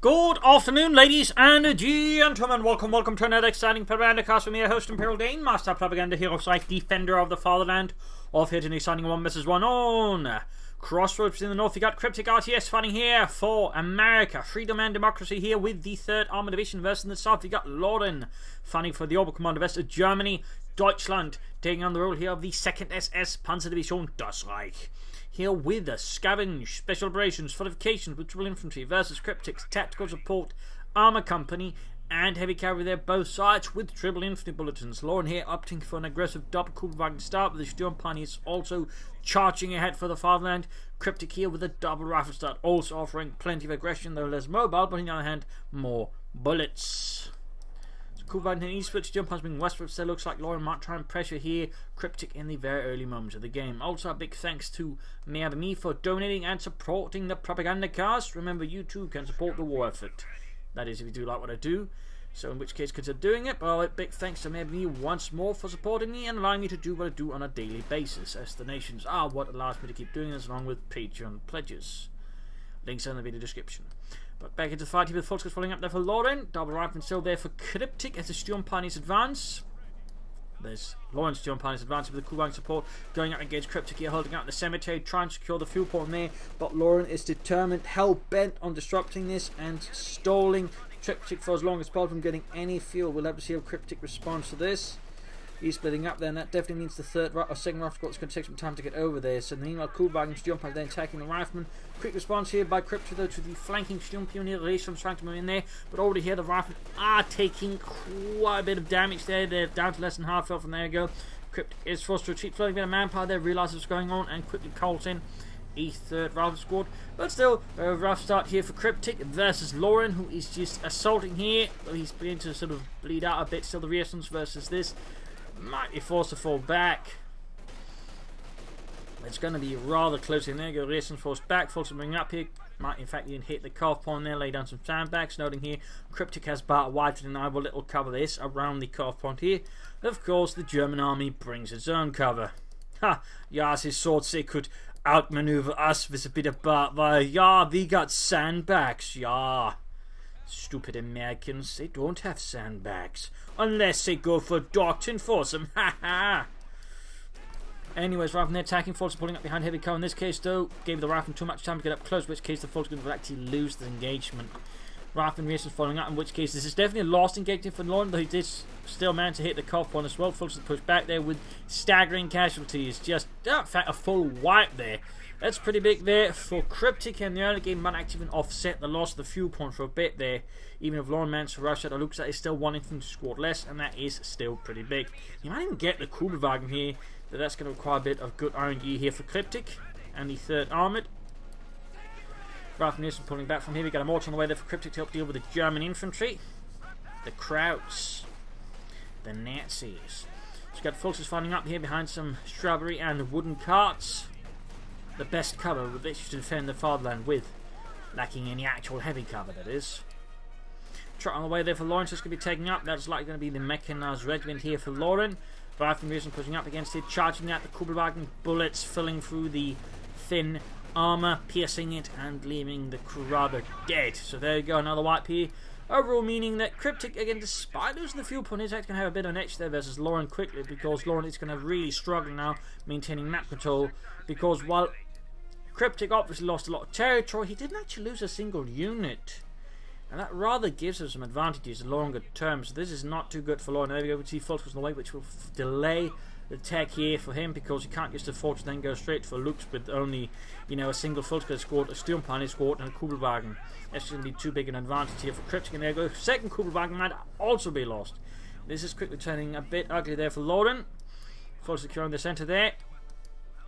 Good afternoon, ladies and gentlemen. Welcome to another exciting Propagandacast with me, your host, Imperial Dane, Master Propaganda Hero Psych, Defender of the Fatherland, off here today, signing 1 vs 1 on Crossroads in the north. You got Kryptic RTS fighting here for America, freedom and democracy here with the 3rd Armored Division versus in the south. You got Loren fighting for the Oberkommando West of Germany, Deutschland, taking on the role here of the 2nd SS Panzerdivision Das Reich. Here with the Scavenge, Special Operations, Fortifications with Triple Infantry versus Kryptic's Tactical Support, Armour Company, and Heavy Cavalry there, both sides with Triple Infantry Bulletins. Loren here opting for an aggressive double Kubelwagen start, with the Sturmpani is also charging ahead for the fatherland. Kryptic here with a double rifle start, also offering plenty of aggression, though less mobile, but on the other hand, more bullets. Kubelwagen and eastward, Sturmpani being westward, so it looks like Loren might try and pressure here Kryptic in the very early moments of the game. Also, a big thanks to me for donating and supporting the Propagandacast. Remember, you too can support the war effort. That is, if you do like what I do. So, in which case, consider doing it. But a big thanks to me once more for supporting me and allowing me to do what I do on a daily basis, as donations are what allows me to keep doing this, along with Patreon pledges. Links are in the video description. But back into the fight here with Volkswagen following up there for Loren. Double rifle still there for Kryptic as the Sturmpani's advance. There's Loren's Sturmpani's advance with the Kubelwagen support going out against Kryptic here, holding out the cemetery, trying to secure the fuel point there. But Loren is determined, hell bent on disrupting this and stalling Kryptic for as long as possible from getting any fuel. We'll have to see how Kryptic responds to this. He's splitting up there, and that definitely means the 2nd or 2nd rifle squad is going to take some time to get over there. So meanwhile, Kubelwagen and Sturmpani then attacking the riflemen. Quick response here by Kryptic though to the flanking Sturmpioneer. Racers trying to move in there, but already here the riflemen are taking quite a bit of damage there. They're down to less than half health, and there you go. Kryptic is forced to retreat, floating a bit of manpower there, realises what's going on, and quickly calls in a 3rd rifle squad. But still, a rough start here for Kryptic versus Loren, who is just assaulting here. He's beginning to sort of bleed out a bit. Still the resistance versus this. Might be forced to fall back. It's going to be rather close in there. Go resistance forced back. Forced to bring up here. Might in fact even hit the cuff point there. Lay down some sandbags. Noting here, Kryptic has about wide and I will little cover this around the cuff point here. Of course, the German army brings its own cover. Ha! Yes, his swords they could outmaneuver us with a bit of barbed. Yeah, we got sandbags. Yeah. Stupid Americans, they don't have sandbags. Unless they go for Doctrine Force them. Ha ha! Anyways, rather than attacking, Fultz pulling up behind heavy cover. In this case, though, gave the Rifleman too much time to get up close, in which case the Fultz will actually lose the engagement. Rifleman Racers following up, in which case this is definitely a lost engagement for Loren, though he did still manage to hit the cuff one as well. Fultz pushed back there with staggering casualties. Just, in fact, a full wipe there. That's pretty big there for Kryptic, and the early game might actually even offset the loss of the fuel point for a bit there. Even if Loren managed to rush out, it looks like he's still one infantry squad less, and that is still pretty big. You might even get the Kubelwagen here, but that's going to require a bit of good RNG here for Kryptic and the 3rd Armoured. Rifleman Nielsen pulling back from here. We got a mortar on the way there for Kryptic to help deal with the German infantry, the Krauts, the Nazis. So we've got Fultz finding up here behind some shrubbery and wooden carts. The best cover with which to defend the fatherland with, lacking any actual heavy cover, that is. Trot on the way there for Loren, just going to be taking up. That's likely going to be the Mechanized Regiment here for Loren. Rifleman Reason pushing up against it, charging out the Kubelwagen, bullets filling through the thin armour, piercing it, and leaving the crew rather dead. So there you go, another wipe here. Overall meaning that Kryptic, again, despite losing the fuel point, is actually going to have a bit of an edge there versus Loren quickly, because Loren is going to really struggle now maintaining map control, because while Kryptic obviously lost a lot of territory, he didn't actually lose a single unit. And that rather gives him some advantages in longer term. So this is not too good for Loren. There we go, we see Fultz on the way, which will delay the tech here for him, because he can't just afford to then go straight for Lux with only, you know, a single Fultz squad, a Sturmpani squad, and a Kubelwagen. That's going to be too big an advantage here for Kryptic. And there you go, 2nd Kubelwagen might also be lost. This is quickly turning a bit ugly there for Loren. Fultz securing the centre there.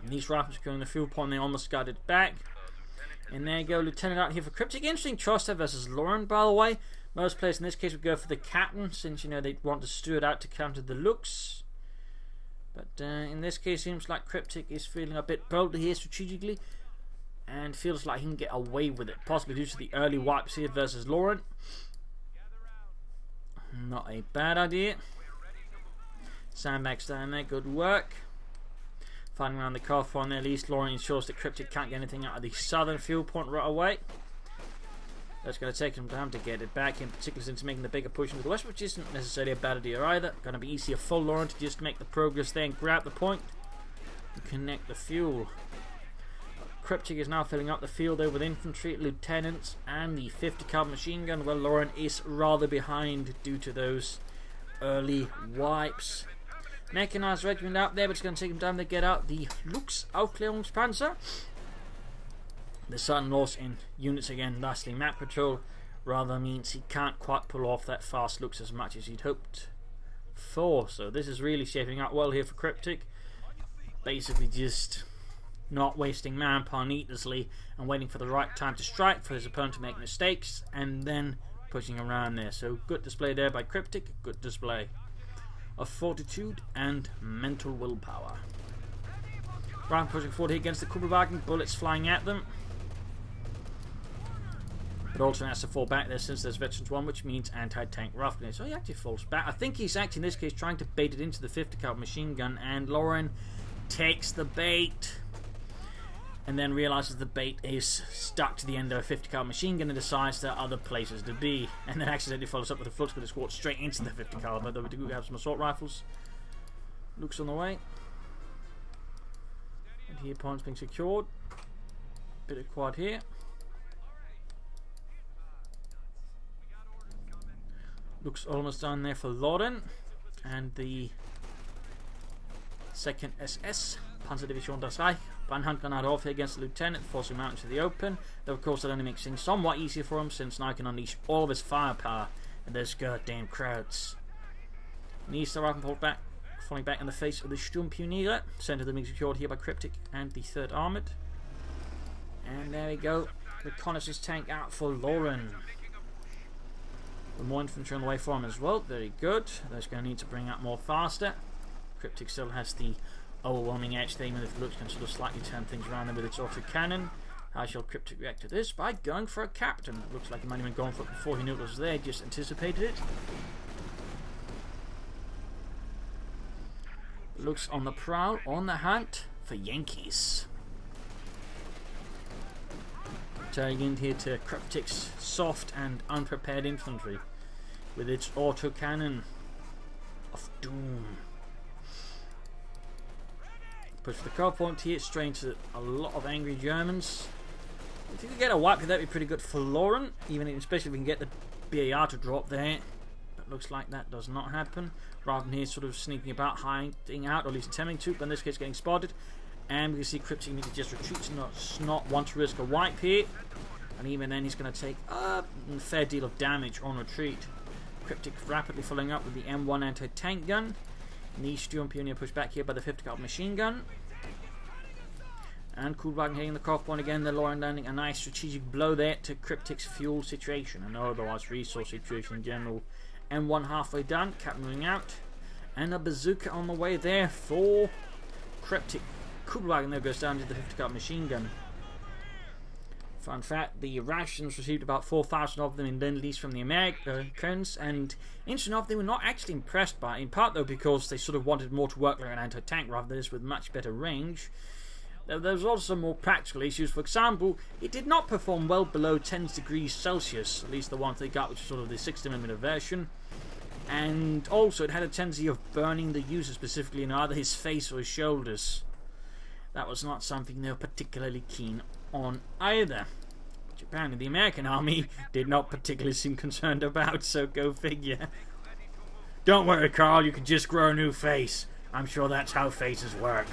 And these rifles securing the fuel point, they almost got it back. And there you go, Lieutenant out here for Kryptic. Interesting choice there versus Loren, by the way. Most players in this case would go for the Captain, since, you know, they'd want the Steward out to counter the Lux. But in this case, seems like Kryptic is feeling a bit bolder here strategically, and feels like he can get away with it, possibly due to the early wipes here versus Loren. Not a bad idea. Sandbags down there, good work. Finding around the cuff point there, at least Loren ensures that Kryptic can't get anything out of the southern fuel point right away. That's going to take some time to get it back, in particular since making the bigger push into the west, which isn't necessarily a bad idea either. Going to be easier for Loren to just make the progress there and grab the point and connect the fuel. Kryptic is now filling up the field there with infantry, lieutenants, and the 50 caliber machine gun, where Loren is rather behind due to those early wipes. Mechanized regiment out there, but it's going to take him time to get out the Luchsaufklärungspanzer. The sudden loss in units again, lastly map patrol, rather means he can't quite pull off that fast Lux as much as he'd hoped for. So this is really shaping up well here for Kryptic. Basically just not wasting manpower needlessly and waiting for the right time to strike for his opponent to make mistakes and then pushing around there. So good display there by Kryptic, good display of fortitude and mental willpower. Right, pushing forward here against the Kubelwagen, bullets flying at them. But also has to fall back there since there's Veterans 1, which means anti-tank roughness. So he actually falls back. I think he's actually in this case trying to bait it into the 50 caliber machine gun, and Loren takes the bait and then realizes the bait is stuck to the end of a 50 caliber machine gun and decides there are other places to be, and then accidentally follows up with a flux with a squad straight into the 50 caliber, though we do have some assault rifles. Looks on the way. And here points being secured. Bit of quad here. Looks almost done there for Loren and the 2nd SS Panzerdivision das Reich. One handgranate off here against the lieutenant, forcing him out into the open. Though of course that only makes things somewhat easier for him, since now he can unleash all of his firepower in those goddamn crowds. Needs the rifle back, falling back in the face of the Sturmpioniere. Center of them being secured here by Kryptic and the 3rd Armoured. And there we go. Reconnaissance tank out for Loren. With more infantry on the way for him as well. Very good. That's going to need to bring up more faster. Kryptic still has the overwhelming edge thing, and if it looks can sort of slightly turn things around there with its autocannon. How shall Kryptic react to this? By going for a captain. It looks like he might have been going for it before he knew it was there, just anticipated it. Looks on the prowl, on the hunt for Yankees. Turning in here to Kryptic's soft and unprepared infantry with its autocannon of doom. Push for the car point here, straight into a lot of angry Germans. If you could get a wipe, that'd be pretty good for Loren, especially if we can get the BAR to drop there. But looks like that does not happen. Rather than here sort of sneaking about, hiding out, or at least attempting to, but in this case getting spotted. And we can see Kryptic need to just retreat, not want to risk a wipe here. And even then he's going to take a fair deal of damage on retreat. Kryptic rapidly following up with the M1 anti-tank gun. And the Sturmpioniere pushed back here by the 50 caliber machine gun. And Kubelwagen hitting the cough point again. The Loren landing a nice strategic blow there to Kryptic's fuel situation, and otherwise resource situation in general. M1 halfway done, cap moving out. And a bazooka on the way there for Kryptic. Kubelwagen there goes down to the 50 caliber machine gun. Fun fact, the Russians received about 4,000 of them in Lend-Lease from the Americans, and interesting enough, they were not actually impressed by it, in part though because they sort of wanted more to work like an anti-tank rather than this with much better range. There was also some more practical issues. For example, it did not perform well below 10 degrees Celsius, at least the one they got, which was sort of the 60mm version. And also it had a tendency of burning the user specifically in either his face or his shoulders. That was not something they were particularly keen on either, which apparently the American army did not particularly seem concerned about, so go figure. Don't worry, Carl, you can just grow a new face. I'm sure that's how faces work.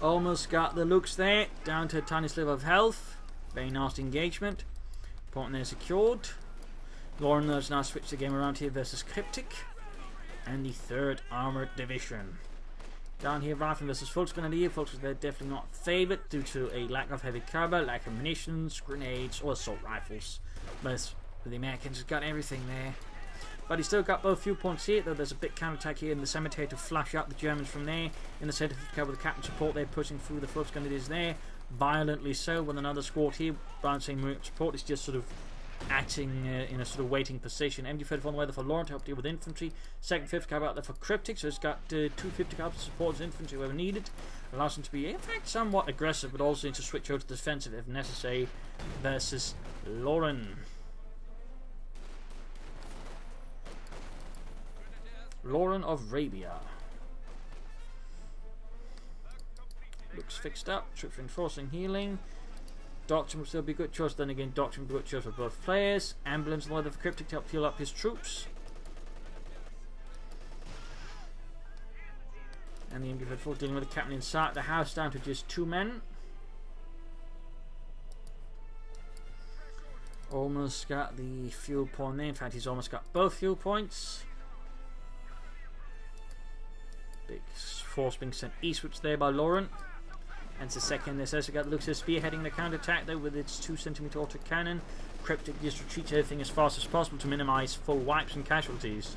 Almost got the looks there, down to a tiny sliver of health. Very nasty engagement. Point there secured. Loren has now switched the game around here versus Kryptic and the 3rd Armoured Division. Down here, Rifle versus Volksgrenadier. They're definitely not favoured due to a lack of heavy caliber, lack of munitions, grenades, or assault rifles. But the Americans have got everything there. But he's still got both fuel points here, though there's a big counterattack here in the cemetery to flush out the Germans from there. In the centre of the cover with the captain support, they're pushing through the Volksgrenadiers there. Violently so, with another squad here. Bouncing support is just sort of acting in a sort of waiting position. MG-34 on the way there for Loren to help deal with infantry. 2nd, 5th caliber out there for Kryptic, so it's got 2 50 caliber supports infantry wherever needed. Allows him to be, in fact, somewhat aggressive, but also to switch over to defensive if necessary, versus Loren. Loren of Arabia. Looks fixed up. Troops reinforcing, healing. Doctrine will still be a good choice. Then again, Doctrine will be a good choice for both players. Ambulance and leather for Kryptic to help heal up his troops. And the Infantry force dealing with the captain inside the house, down to just 2 men. Almost got the fuel point there. In fact, he's almost got both fuel points. Big force being sent eastwards there by Loren. And it's the second. This also got looks at spearheading the counter-attack though with its 2cm auto cannon. Kryptic just retreats everything as fast as possible to minimise full wipes and casualties.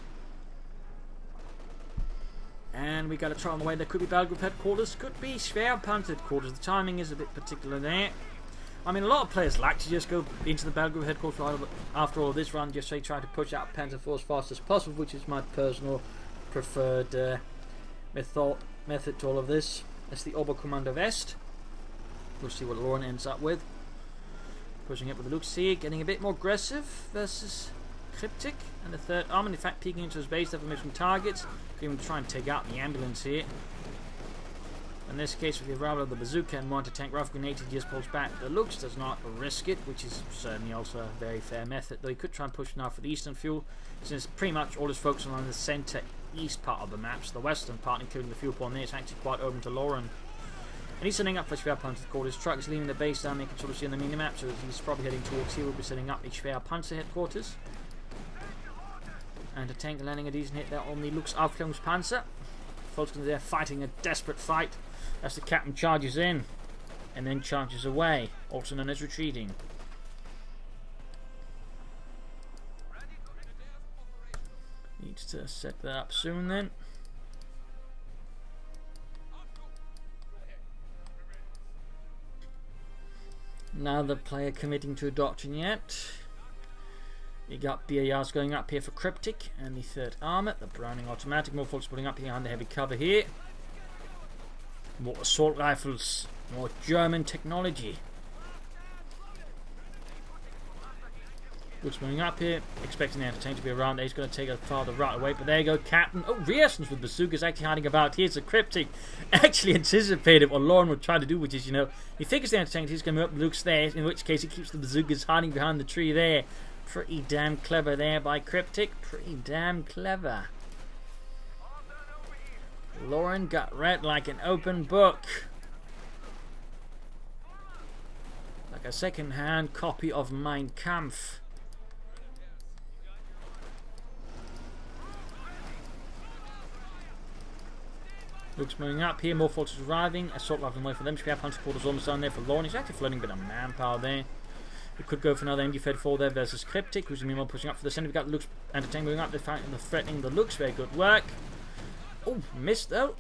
And we got a try on the way. There could be Battle Group headquarters, could be Schwerpanzer headquarters. The timing is a bit particular there. I mean, a lot of players like to just go into the Battle Group headquarters after all of this run, just say try to push out Panzer IV as fast as possible, which is my personal preferred method to all of this. That's the Oberkommando West. We'll see what Loren ends up with. Pushing it with the looks here, getting a bit more aggressive versus Kryptic and the third arm, and in fact peeking into his base, definitely some targets. Going to try and take out the ambulance here. In this case, with the arrival of the bazooka and one to tank rough grenade, he just pulls back. The looks does not risk it, which is certainly also a very fair method. Though he could try and push now for the eastern fuel, since pretty much all is focusing on the centre east part of the map. So the western part, including the fuel point there, is actually quite open to Loren. And he's setting up for Schwerpanzer headquarters. Truck is leaving the base down there, you can sort of see on the mini-map, so he's probably heading towards here. We'll be setting up the Schwerpanzer headquarters. And a tank landing a decent hit there on the Lux Aufklärungspanzer. Folks are there fighting a desperate fight as the captain charges in and then charges away, also known as retreating. Needs to set that up soon then. Now the player committing to a doctrine yet. You got BARs going up here for Kryptic and the third armor, the Browning automatic. More folks putting up here under heavy cover here. More assault rifles, more German technology. Looks moving up here, expecting the entertainer to be around there. He's going to take a farther right away, but there you go, Captain. Oh, Reasons with bazookas actually hiding about here. So Kryptic actually anticipated what Loren would try to do, which is, you know, he figures the entertainer he's going to move up Luke's there, in which case he keeps the bazookas hiding behind the tree there. Pretty damn clever there by Kryptic. Pretty damn clever. Loren got read like an open book. Like a second-hand copy of Mein Kampf. Luke's moving up here. More forces arriving. Assault rifle away for them. Schwerpanzer quarters almost down there for Loren. He's actually floating a bit of manpower there. We could go for another MG-34 there versus Kryptic, who's meanwhile pushing up for the centre. We've got Luke's entertainment moving up. They're fighting the threatening the Looks. Very good work. Oh, missed though.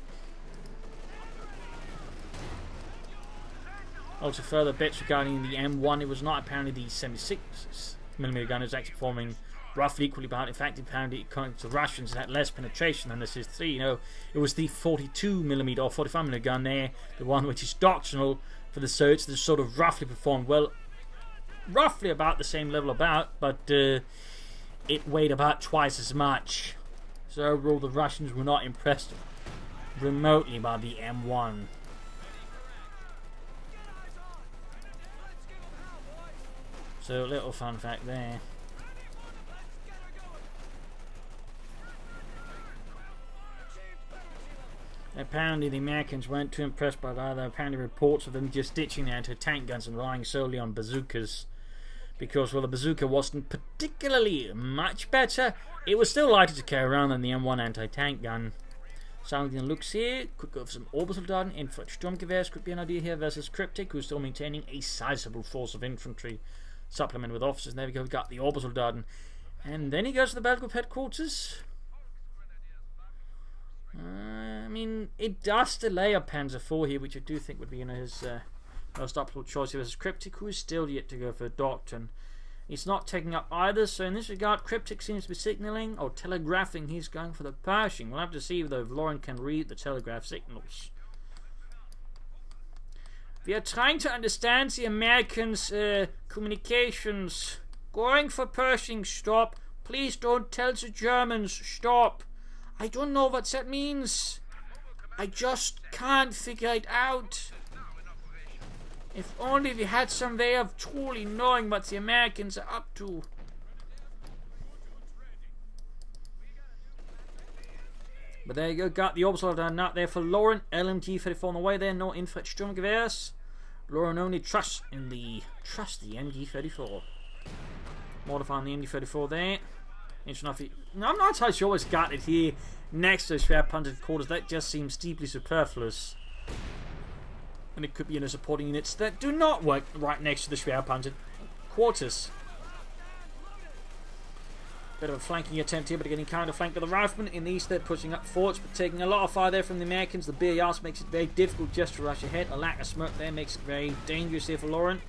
Also, further bits regarding the M1. It was not apparently the 76mm gun. It was actually performing roughly equally behind. In fact, apparently, according to the Russians, it had less penetration than the SIS-3. You know, it was the 42mm or 45mm gun there, the one which is doctrinal for the Soviets. That sort of roughly performed well. Roughly about the same level but it weighed about twice as much. So overall the Russians were not impressed remotely by the M1. So a little fun fact there. Apparently the Americans weren't too impressed by that. There are apparently reports of them just ditching their anti-tank guns and relying solely on bazookas. Because, well, the bazooka wasn't particularly much better. It was still lighter to carry around than the M1 anti-tank gun. Sounding looks here. Could go for some Obersoldaten. Infantry Sturmgewehrs could be an idea here versus Kryptic, who's still maintaining a sizable force of infantry. Supplement with officers. And there we go. We've got the Obersoldaten. And then he goes to the Battle Group headquarters. I mean, it does delay a Panzer IV here, which I do think would be, you know, his most optimal choice versus Kryptic, who is still yet to go for a doctrine. He's not taking up either, so in this regard, Kryptic seems to be signalling or telegraphing he's going for the Pershing. We'll have to see though if Loren can read the telegraph signals. We are trying to understand the Americans' communications. Going for Pershing, stop. Please don't tell the Germans, stop. I don't know what that means. I just can't figure it out. If only we had some way of truly knowing what the Americans are up to. But there you go, got the orbital down out there for Loren. LMG-34 on the way there, no infantry Sturmgewehrs. Loren only trusts the MG-34. Modifying the MG-34 there. No, I'm not entirely sure what's got it here next to the Schwerpanzer quarters. That just seems deeply superfluous. And it could be supporting units that do not work right next to the Schwerpanzer quarters. Bit of a flanking attempt here, but getting counter-flanked by the riflemen. In the east, they're pushing up forwards, but taking a lot of fire there from the Americans. The BARs makes it very difficult just to rush ahead. A lack of smoke there makes it very dangerous here for Loren.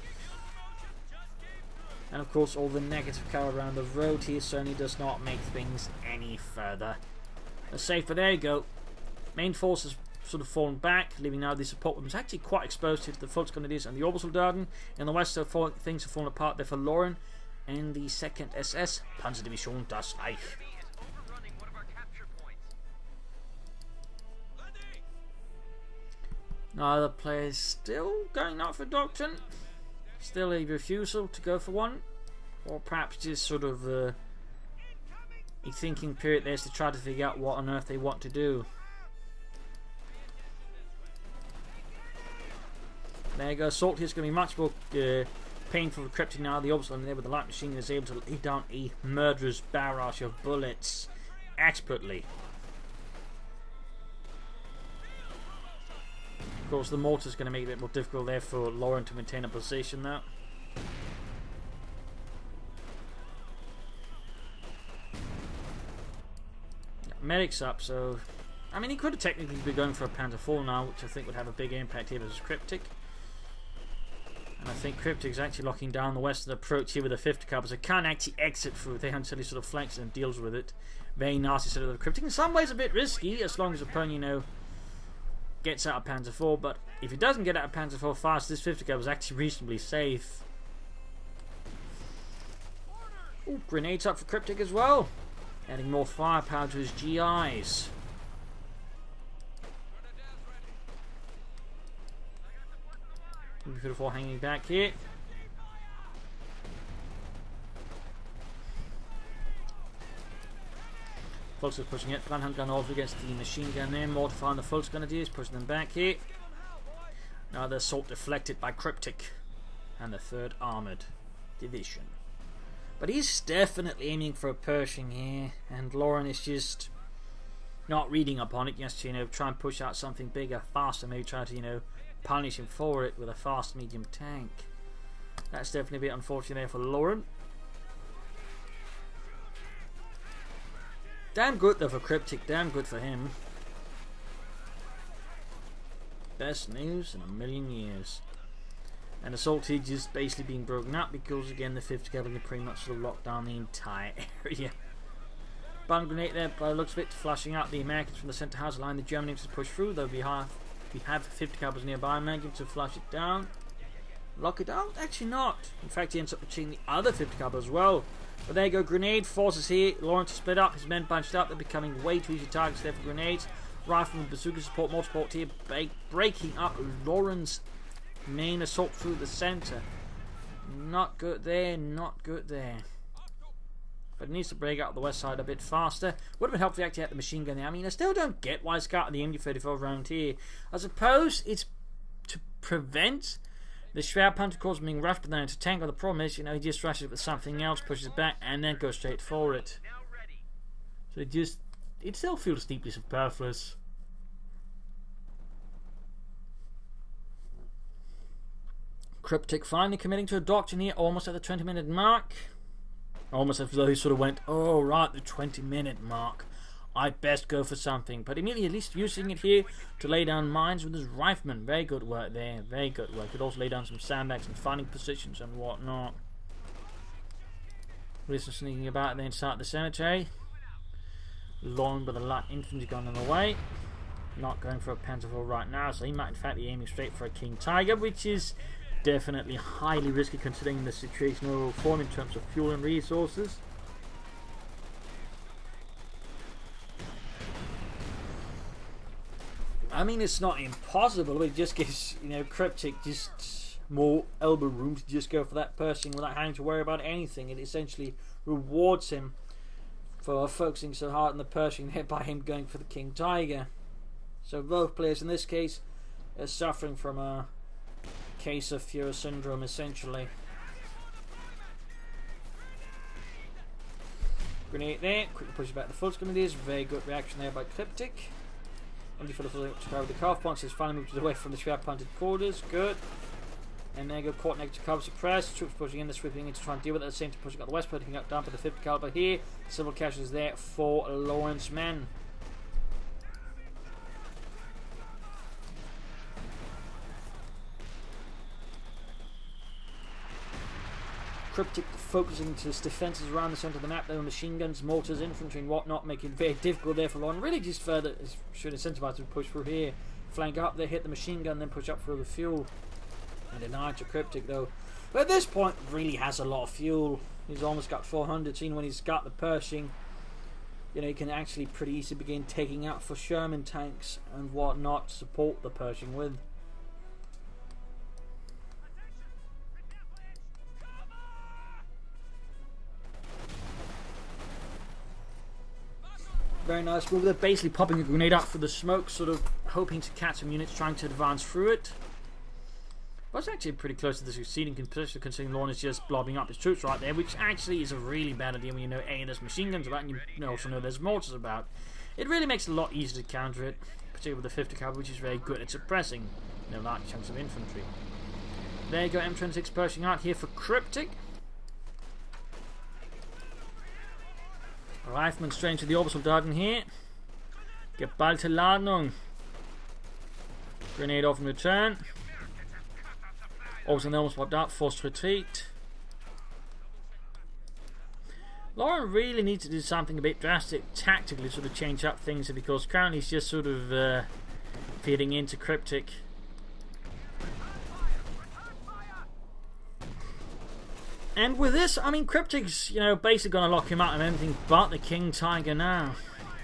And of course, all the negative cover around the road here certainly does not make things any further safe. But there you go. Main force has sort of fallen back, leaving now the support weapons actually quite exposed to the Volksgrenadiers and the Obersoldaten. In the west, things have fallen apart there for Loren and the 2nd SS Panzerdivision Das Reich. Now the player's still going out for doctrine. Still a refusal to go for one, or perhaps just sort of a thinking period there to try to figure out what on earth they want to do. There you go, assault here is going to be much more painful for Kryptic now. The Obersoldaten there with the light machine gun is able to lay down a murderous barrage of bullets expertly. Of course, the mortar is going to make it a bit more difficult there for Loren to maintain a position now. Medic's up, so I mean, he could have technically be going for a Panzer IV now, which I think would have a big impact here versus Kryptic. And I think Kryptic's actually locking down the western approach here with the 50 caliber, so can't actually exit through there until he sort of flanks and deals with it. Very nasty sort of Kryptic. In some ways a bit risky, as long as the opponent, gets out of Panzer IV, but if he doesn't get out of Panzer IV fast, this 50 caliber is actually reasonably safe. Ooh, grenades up for Kryptic as well. Adding more firepower to his GIs. Beautiful hanging back here. Volks pushing it. Brandhand gun off against the machine gun there. Mortifying the Volksgrenadiers, pushing them back here. Now the assault deflected by Kryptic and the 3rd Armoured Division. But he's definitely aiming for a Pershing here, and Loren is just not reading upon it. Just to, try and push out something bigger, faster. Maybe try to, punish him for it with a fast medium tank. That's definitely a bit unfortunate there for Loren. Damn good though for Kryptic, damn good for him. Best news in a million years. And assault here just basically being broken up because again the 50 caliber can pretty much sort of lock down the entire area. Bomb grenade there by the looks of it, flashing out the Americans from the centre house line. The Germans to push through, though we have 50 calibers nearby, managing to flush it down. Lock it out? Actually not. In fact, he ends up achieving the other 50 caliber as well. But there you go, grenade forces here. Loren to split up, his men bunched up, they're becoming way too easy targets there for grenades. Rifleman bazooka support, more support here, breaking up Loren's main assault through the centre. Not good there, not good there. But it needs to break out the west side a bit faster. Would have been helpful if he actually had the machine gun there. I mean, I still don't get why it's got the MG-34 around here. I suppose it's to prevent the Schwerpanzer corps being rushed by the tank. But the problem is, he just rushes it with something else, pushes it back, and then goes straight for it. So it still feels deeply superfluous. Kryptic finally committing to a doctrine here, almost at the 20-minute mark. Almost as though he sort of went, oh right, the 20-minute mark. I'd best go for something. But immediately at least using it here to lay down mines with his riflemen. Very good work there, very good work. Could also lay down some sandbags and finding positions and whatnot. Listen, sneaking about there inside the cemetery. Loren with a light infantry gun on the way. Not going for a Pentacle right now, so he might in fact be aiming straight for a King Tiger, which is definitely highly risky considering the situation overall form in terms of fuel and resources. I mean, it's not impossible, but it just gives, you know, Kryptic just more elbow room to just go for that Pershing without having to worry about anything. It essentially rewards him for focusing so hard on the Pershing, thereby him going for the King Tiger. So both players in this case are suffering from a case of Fuhrer syndrome, essentially. Grenade there, quickly pushes back the full grenades. Very good reaction there by Kryptic. Only for the full to cover the calf punch. Has finally moved away from the trap planted quarters. Good. And there go caught next to cover suppressed. Troops pushing in, the sweeping in to try and deal with it. At the same time, pushing out the west, putting up down for the 50 caliber here. Several caches there for Loren's men. Kryptic focusing his defences around the centre of the map. There were machine guns, mortars, infantry and whatnot, making it very difficult there for Loren. Really just further should incentivise to push through here. Flank up there, hit the machine gun, then push up through the fuel. And denied to Kryptic though. But at this point really has a lot of fuel. He's almost got 400, seen when he's got the Pershing. You know, he can actually pretty easily begin taking out for Sherman tanks and whatnot to support the Pershing with. Very nice move. They're basically popping a grenade up for the smoke, sort of hoping to catch some units trying to advance through it. But it's actually pretty close to the succeeding position, considering Loren is just blobbing up his troops right there, which actually is a really bad idea when you know A, there's machine guns about, and you also know there's mortars about. It really makes it a lot easier to counter it, particularly with the 50 caliber, which is very good at suppressing, you know, large chunks of infantry. There you go, M26 Pershing out here for Kryptic. Rifleman straight into the Obersoldaten here. Geballte Ladung. Grenade off in return. Obersoldaten almost popped out, forced retreat. Loren really needs to do something a bit drastic tactically to sort of change up things, because currently he's just sort of feeding into Kryptic. And with this, I mean, Kryptic's, you know, basically going to lock him out of anything but the King Tiger now.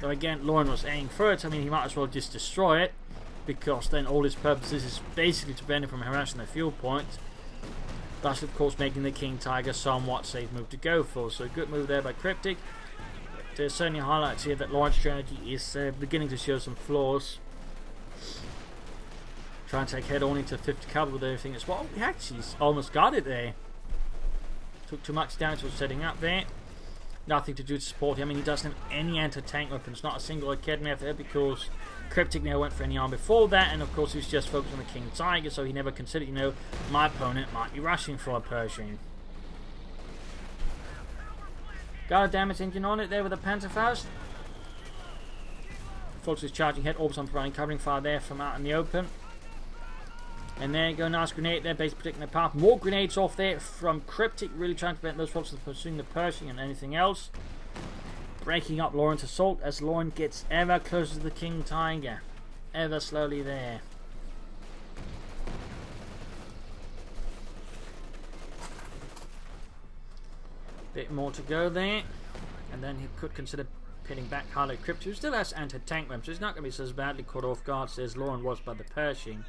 Though again, Loren was aiming for it. I mean, he might as well just destroy it, because then all his purposes is basically to prevent him from harassing the fuel point. Thus, of course, making the King Tiger somewhat safe move to go for. So, good move there by Kryptic. There's certainly highlights here that Loren's strategy is beginning to show some flaws. Trying to take head on into 50 caliber with everything as well. He actually almost got it there. Took too much damage was setting up there. Nothing to do to support him. I mean, he doesn't have any anti-tank weapons. Not a single Academy there, because Kryptic never went for any arm before that. And of course, he was just focused on the King Tiger, so he never considered, you know, my opponent might be rushing for a Pershing. Got a damage engine on it there with a Panzerfaust. Folks is charging head. Orbs on providing covering fire there from out in the open. And there you go, nice grenade there, basically protecting the path. More grenades off there from Kryptic, really trying to prevent those folks from pursuing the Pershing and anything else. Breaking up Loren's assault as Loren gets ever closer to the King Tiger. Ever slowly there. Bit more to go there. And then he could consider pitting back Harlow Kryptic, who still has anti-tank weapons, so he's not going to be so badly caught off guard as Loren was by the Pershing.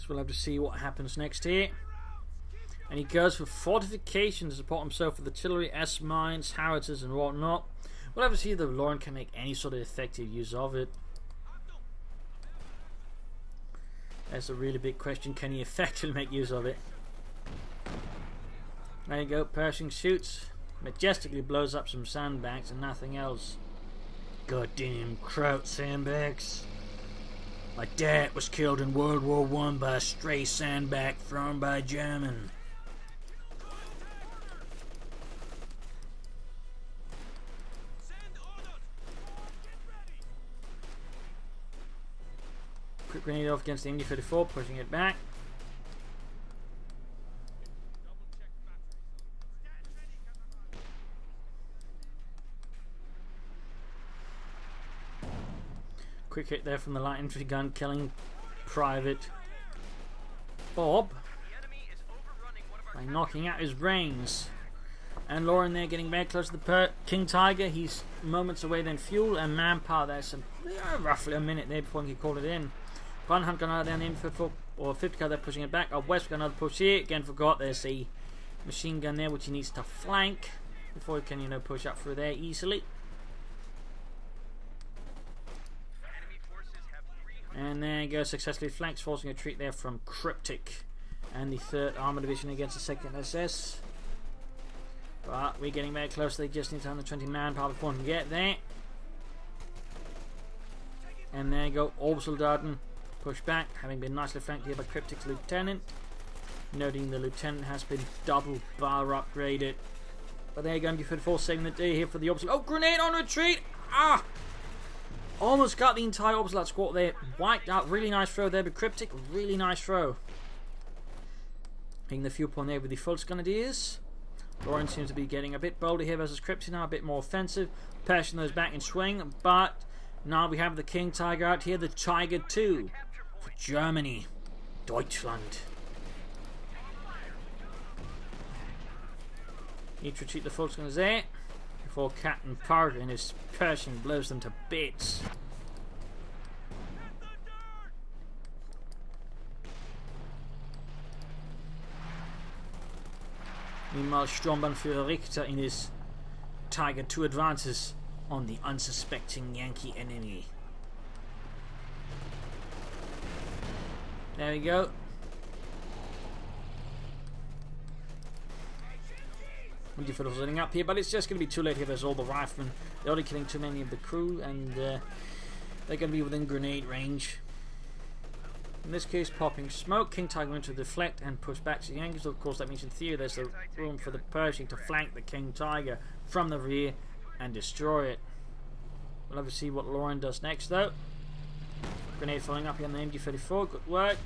We'll have to see what happens next here. And he goes for fortifications to support himself with artillery, S-mines, howitzers and whatnot. We'll have to see if Loren can make any sort of effective use of it. That's a really big question. Can he effectively make use of it? There you go. Pershing shoots. Majestically blows up some sandbags and nothing else. Goddamn kraut sandbags. My dad was killed in World War I by a stray sandbag thrown by a German. Quick grenade off against the MD-34, pushing it back. Quick hit there from the light infantry gun, killing Private Bob by knocking out his brains. And Loren there getting very close to the King Tiger. He's moments away then fuel and manpower. There's some roughly a minute there before he can call it in. Gun Hunt gun down in for or 50 car, they're pushing it back. West got another push here. Again forgot there's a machine gun there which he needs to flank before he can, you know, push up through there easily. And there he goes, successfully flanks, forcing a retreat there from Kryptic and the 3rd Armour Division against the 2nd SS. But we're getting very close. They just need 120 manpower before we can get there. And there you go, Obersoldaten push back, having been nicely flanked here by Kryptic's Lieutenant. Noting the Lieutenant has been double bar upgraded. But there you go, MG-34 saving the day here for the Obersoldaten. Oh, grenade on retreat! Ah! Almost got the entire Obersoldaten squad there wiped out. Really nice throw there, but Kryptic, really nice throw. Hitting the fuel point there with the Fultz Grenadiers. Loren seems to be getting a bit bolder here versus Kryptic now, a bit more offensive. Pershing those back in swing, but now we have the King Tiger out here, the Tiger 2 for Germany, Deutschland. Need to retreat the Fultz Gunners there before Captain Parker and his Pershing blows them to bits. Meanwhile, Sturmbannführer Richter in his Tiger 2 advances on the unsuspecting Yankee enemy. There we go. Fiddles running up here, but it's just going to be too late here. There's all the riflemen. They're already killing too many of the crew, and they're going to be within grenade range. In this case, popping smoke. King Tiger went to deflect and push back to the Yankees. Of course, that means in theory there's the room for the Pershing to flank the King Tiger from the rear and destroy it. We'll have to see what Loren does next, though. Grenade falling up here on the MG-34. Good work.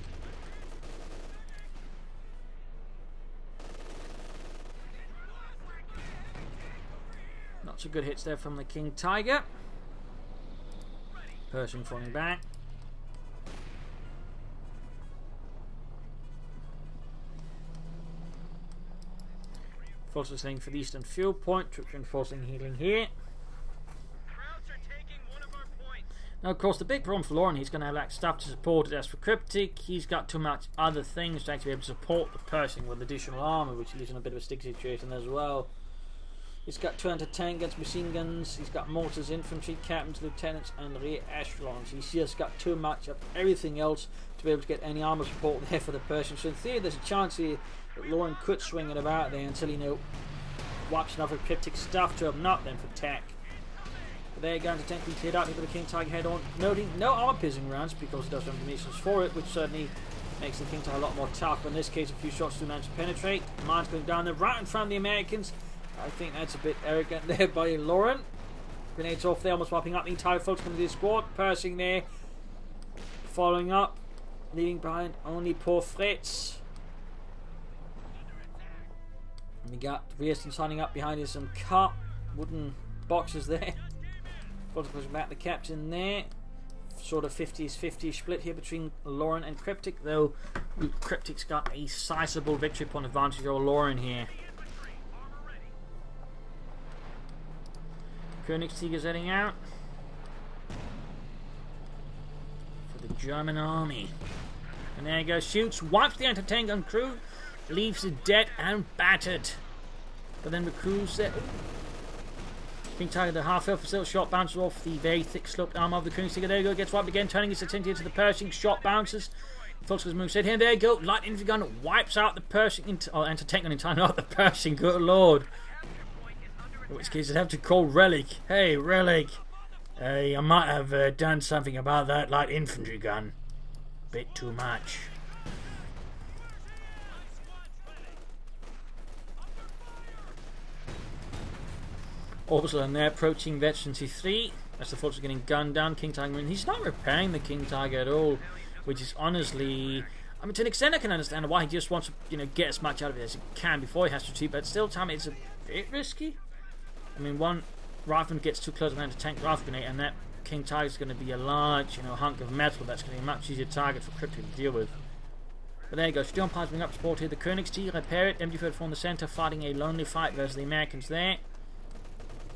Lots of good hits there from the King Tiger. Pershing falling back. Forces heading for the eastern fuel point. Troops reinforcing healing here. Now, of course, the big problem for Loren, he's going to have like stuff to support it. As for Kryptic, he's got too much other things to actually be able to support the Pershing with additional armor, which leaves in a bit of a sticky situation as well. He's got 2 anti-tank guns, machine guns, he's got mortars, infantry, captains, lieutenants, and rear echelons. He's just got too much of everything else to be able to get any armor support there for the Pershing. So in theory, there's a chance here that Loren could swing it about there until he, you know, wipes enough of Kryptic stuff to have not then for tech. But they're going to tank cleared out here with the King Tiger head on, noting no armor piercing rounds because it does have munitions for it, which certainly makes the King Tiger a lot more tough. But in this case, a few shots do manage to penetrate. Mine's going down there right in front of the Americans. I think that's a bit arrogant there by Loren. Grenades off there, almost wiping up the entire Fultz Grenadier squad. Pershing there, following up, leaving behind only poor Fritz. And we got Rierson signing up behind us, some cut wooden boxes there. Fultz pushing back the captain there. Sort of 50-50 split here between Loren and Kryptic, though Kryptic's got a sizable victory point advantage over Loren here. Königstiger's heading out for the German army. And there he goes, shoots, wipes the anti-tank gun crew, leaves it dead and battered. But then the crew's there. King Tiger, the half-health facility shot bounces off the very thick sloped armor of the Königstiger. There you go, gets wiped again, turning his attention to the Pershing. Shot bounces. Fultz's move set here. There you go, light infantry gun wipes out the Pershing. Anti-tank gun in time, not the Pershing. Good lord. In which case I'd have to call Relic. Hey, Relic. I might have done something about that light infantry gun. Bit too much. Also, and they're approaching Veterancy 3. As the Fultz are getting gunned down. King Tiger, and he's not repairing the King Tiger at all. Which is honestly... I mean, to an extent I can understand why he just wants to, you know, get as much out of it as he can before he has to retreat. But still, time it's a bit risky. I mean, one rifleman gets too close to an anti-tank rifle grenade, and that King Tiger is going to be a large, hunk of metal that's going to be a much easier target for Kryptic to deal with. But there you go, Sturmpanzer bring up support here, the Königstier, repair it, MG34 in the center, fighting a lonely fight versus the Americans there.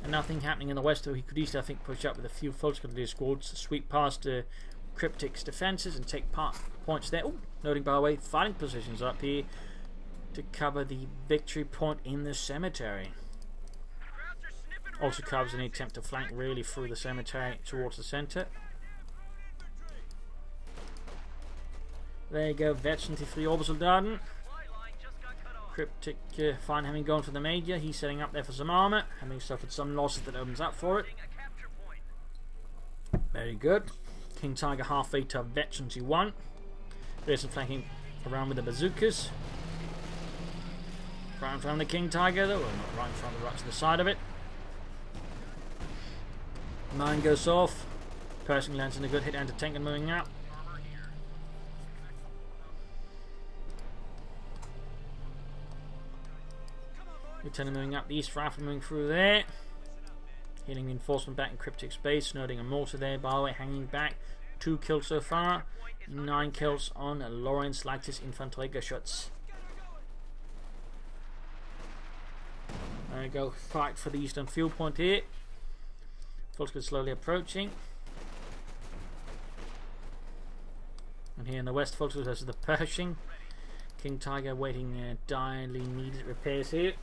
And nothing happening in the west, though he could easily, I think, push up with a few Volksgrenadier squads, sweep past Kryptic's defenses and take points there. Ooh, noting, by the way, fighting positions up here to cover the victory point in the cemetery. Also covers any attempt to flank really through the cemetery towards the center. There you go, Veteran for the Obersoldaten. Kryptic fine having gone for the Major. He's setting up there for some armor, having suffered some losses that opens up for it. Very good. King Tiger halfway to Veteran 1. There's some flanking around with the bazookas. Right in front of the King Tiger though, well, not right in front of the right to the side of it. Mine goes off. Pershing lands in a good hit and a tank and moving out. Lieutenant moving up the east, rifle moving through there. Hitting reinforcement back in Kryptic space, noting a mortar there, by the way, hanging back. 2 kills so far. 9 kills on Loren's lightest infantry shots. There we go, fight for the eastern field point here. Volksgrenadier slowly approaching. And here in the west, Volksgrenadier has the Pershing. King Tiger waiting direly needed repairs here.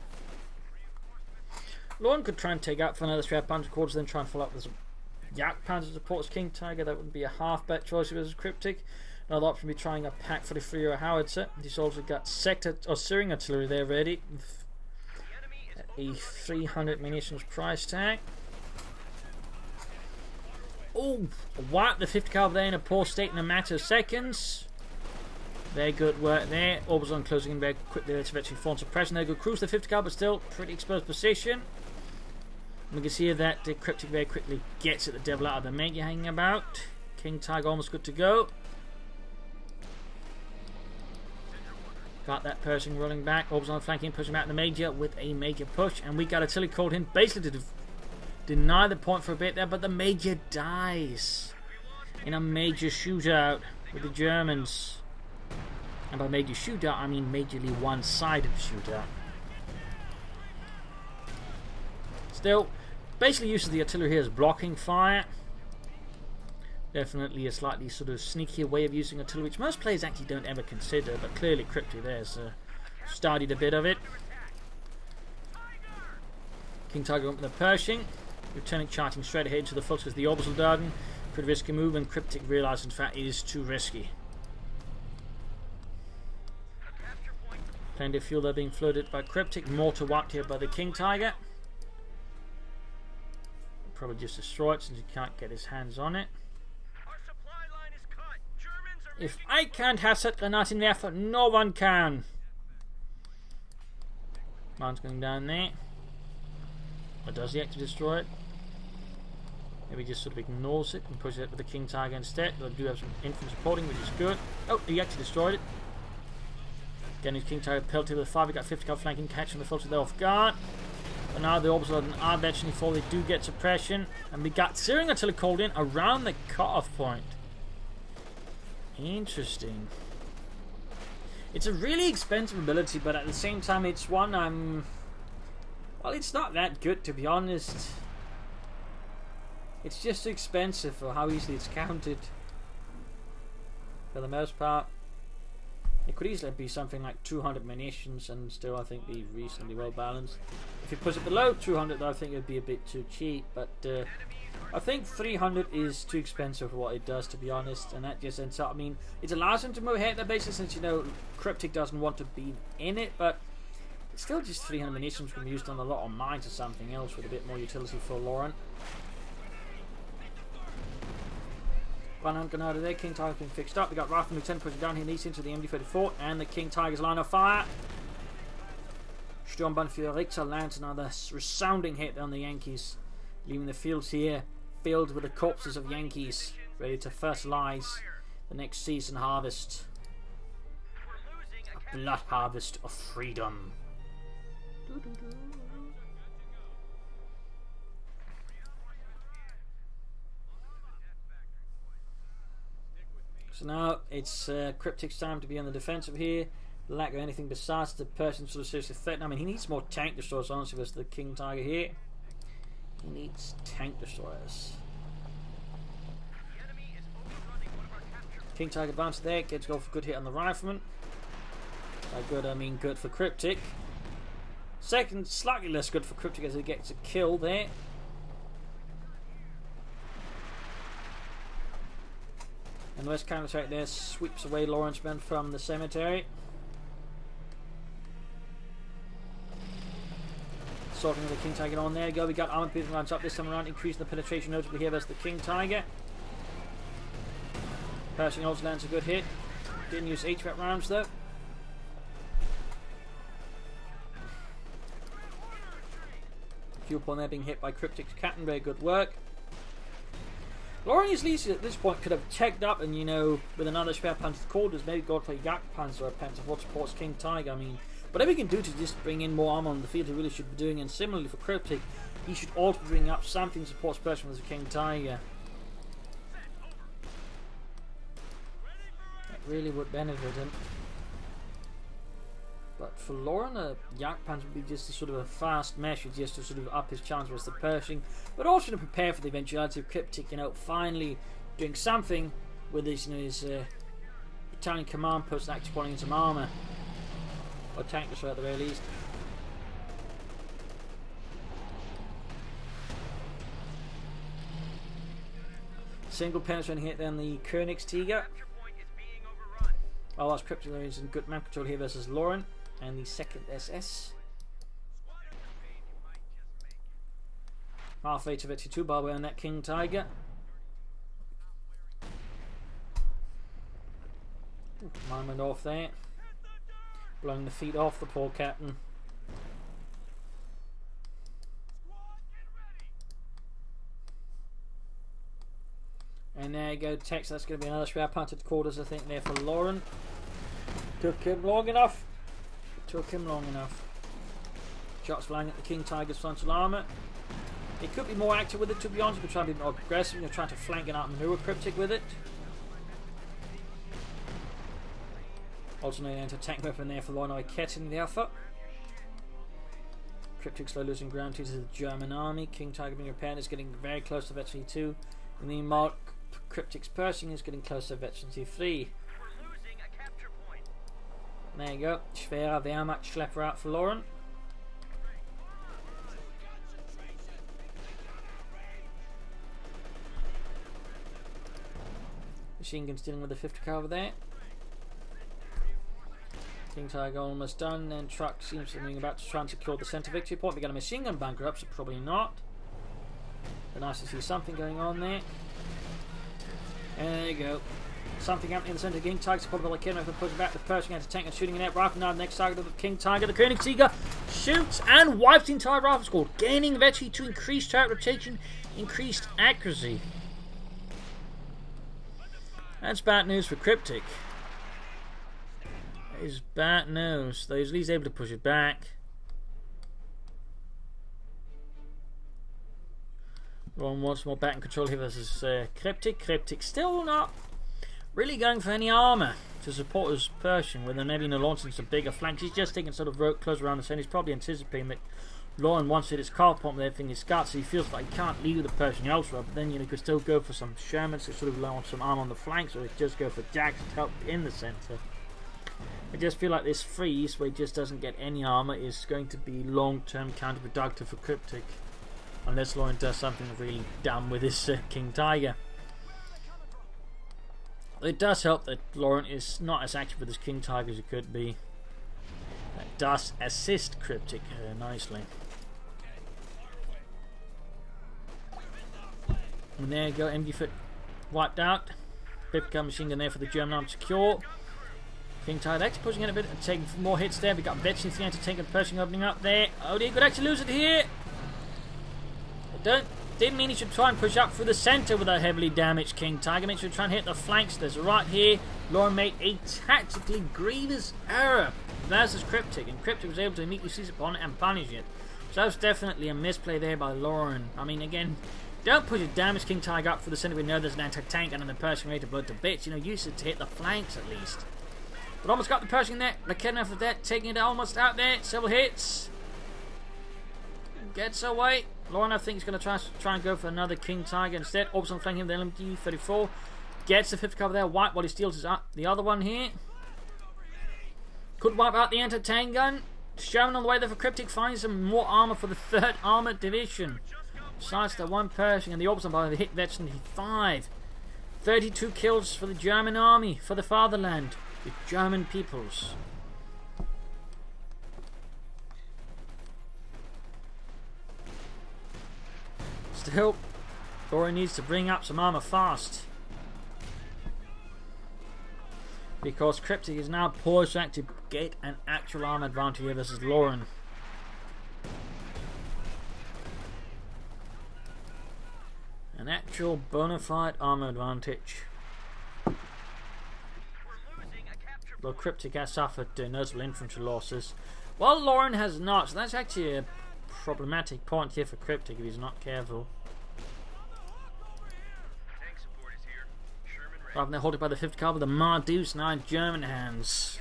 Loren could try and take out for another strap Panzer quarters, then try and follow up with some Yak Panzer supports King Tiger. That would be a half bet choice versus Kryptic. Another option would be trying a Pak 43 or a howitzer. He's also got sector or steering artillery there ready. A 300 munitions price tag. Oh, what? The 50 caliber there in a poor state in a matter of seconds. Very good work there. Orbison closing in very quickly there to eventually form suppression. There good cruise the 50 caliber, still pretty exposed position. We can see here that the Kryptic very quickly gets it, the devil out of the Major hanging about. King Tiger almost good to go. Got that Pershing rolling back. Orbison flanking, pushing back the Major with a major push. And we got artillery called in basically to deny the point for a bit there, but the Major dies in a major shootout with the Germans. And by major shootout, I mean majorly one-sided shootout. Still, basically uses the artillery here as blocking fire. Definitely a slightly sort of sneakier way of using artillery, which most players actually don't ever consider, but clearly Kryptic there's studied a bit of it. King Tiger up with the Pershing. Lieutenant charging straight ahead into the Volks as the Obersoldaten. Pretty risky move, and Kryptic realised in fact it is too risky. Plenty of fuel there being floated by Kryptic. Mortar wiped here by the King Tiger. Probably just destroy it since he can't get his hands on it. If I can't have such Granatenwerfer, no one can. Mine's going down there. Or does he actually destroy it? Maybe he just sort of ignores it and pushes it with the King Tiger instead. But I do have some infantry supporting, which is good. Oh, he actually destroyed it. Again, his King Tiger pelted with 5. We got 50 cal flanking, catching the Volks there off guard. But now the Obersoldaten are eventually fall. They do get suppression. And we got searing artillery called in around the cutoff point. Interesting. It's a really expensive ability, but at the same time, it's one well, it's not that good, to be honest. It's just expensive for how easily it's counted. For the most part. It could easily be something like 200 munitions and still I think be reasonably well balanced. If you push it below 200 I think it would be a bit too cheap, but I think 300 is too expensive for what it does, to be honest, and that just ends up, I mean, it allows him to move ahead that basis since, you know, Kryptic doesn't want to be in it, but it's still just 300 munitions can be used on a lot of mines or something else with a bit more utility for Loren. 100 grenade there, King Tiger's been fixed up. We got Rifle Lieutenant pushing down here in east into the MD-34 and the King Tiger's line of fire. Sturmbannführer Richter lands another resounding hit on the Yankees, leaving the fields here filled with the corpses of Yankees, ready to fertilize the next season harvest. A blood harvest of freedom. So now it's Kryptic's time to be on the defensive here. Lack of anything besides the Pershing sort of seriously threatened. I mean, he needs more tank destroyers, honestly, versus the King Tiger here. He needs tank destroyers. King Tiger advances there, gets go for a good hit on the rifleman. By good, I mean good for Kryptic. Second, slightly less good for Kryptic as he gets a kill there. And the West counter-attack there sweeps away Loren's men from the cemetery. Sorting with the King Tiger on there. Go, we got armored people rounds up this time around, increasing the penetration notably here versus the King Tiger. Pershing also lands a good hit. Didn't use HVAC rounds though. Fuel point there being hit by Kryptic's captain. Very good work. Loren at least at this point could have checked up and, you know, with another spare panzer quarters, maybe go for a Yak Panzer or a Panzer what supports King Tiger. I mean, whatever he can do to just bring in more armor on the field, he really should be doing. And similarly for Kryptic, he should also bring up something that supports Pershing with the King Tiger. That really would benefit him. But for Loren, a Yak Panzer would be just a sort of a fast measure, just to sort of up his chance with the Pershing, but also to prepare for the eventuality of Kryptic, you know, finally doing something with his, you know, his battalion command post and actually putting in some armor. Or tank destroyer at the very least. Single penetrating hit then the Königstiger. Oh, that's Kryptic is in good map control here versus Loren and the 2nd SS. Half HV2 by the way on that King Tiger. Mine went off there. Blowing the feet off the poor captain. And there you go, text. That's going to be another spare punted quarters, I think, there for Loren. Took him long enough. Took him long enough. Shots flying at the King Tiger's frontal armour. It could be more active with it, to be honest. We're trying to be more aggressive. You're trying to flank and outmaneuver Kryptic with it. Also, no anti-tank weapon there for Loren in the effort. Kryptic slowly losing ground to the German army. King Tiger being repaired is getting very close to Veteran 2. And the Mark Kryptic's Pershing is getting close to Veteran 3. There you go. Schwerer Wehrmacht Schlepper out for Loren. Machine gun dealing with the 50 car over there. King Tiger almost done, and truck seems to be about to try and secure the centre victory point. We got a machine gun bunker up, so probably not. But nice to see something going on there. And there you go. Something happening in the centre. King Tiger supported by the Kidnapper, pushing back the Pershing anti-tank and shooting in that rifle. Now the next target of the King Tiger, the Königstiger, shoots and wipes the entire rifle squad, gaining victory to increased turret rotation, increased accuracy. That's bad news for Kryptic. That is bad news. Though he's at least able to push it back. Loren wants more back and control here versus Kryptic. Kryptic still not really going for any armour to support his Pershing, with maybe launching some bigger flanks. He's just taking sort of rope close around the centre. He's probably anticipating that Loren wants to hit his car pump with everything he's got, so he feels like he can't leave the Pershing elsewhere. But then, you know, he could still go for some Shermans to sort of launch some armour on the flanks, or he could just go for Jacks to help in the centre. I just feel like this freeze, where he just doesn't get any armour, is going to be long-term counterproductive for Kryptic, unless Loren does something really dumb with his King Tiger. It does help that Loren is not as active with his King Tiger as he could be. That does assist Kryptic nicely. And there you go, MG foot wiped out. Kryptic machine gun there for the German arm secure. King Tiger actually pushing in a bit and taking more hits there. We got Veteran 3 to take and Pershing opening up there. Oh, he could actually lose it here. Didn't mean he should try and push up through the centre with a heavily damaged King Tiger. Meant he should try and hit the flanks. There's right here. Loren made a tactically grievous error versus Kryptic, and Kryptic was able to immediately seize upon it and punish it. So that was definitely a misplay there by Loren. I mean, again, Don't push a damaged King Tiger up for the center. We know there's an anti-tank and the Pershing ready to blow to bits. You know, use it to hit the flanks at least. But almost got the Pershing there. The kidnap of that, taking it almost out there. Several hits. Gets away. Loren, I think, is going to try and go for another King Tiger instead. Orbs flanking him with the LMG-34. Gets the 5th cover there. White while he steals the other one here. Could wipe out the anti-tank gun. Sherman on the way there for Kryptic. Finds some more armor for the 3rd Armored Division. Besides the 1 Pershing and the Orbs by the hit veteran 5. 32 kills for the German army. For the fatherland. The German peoples. Still, Loren needs to bring up some armor fast. Because Kryptic is now poised to actually get an actual armor advantage here versus Loren. An actual bona fide armor advantage. Though Kryptic has suffered noticeable infantry losses, while Loren has not, so that's actually a problematic point here for Kryptic if he's not careful. Rather than holding by the 5th caliber, the Mardus now in German hands.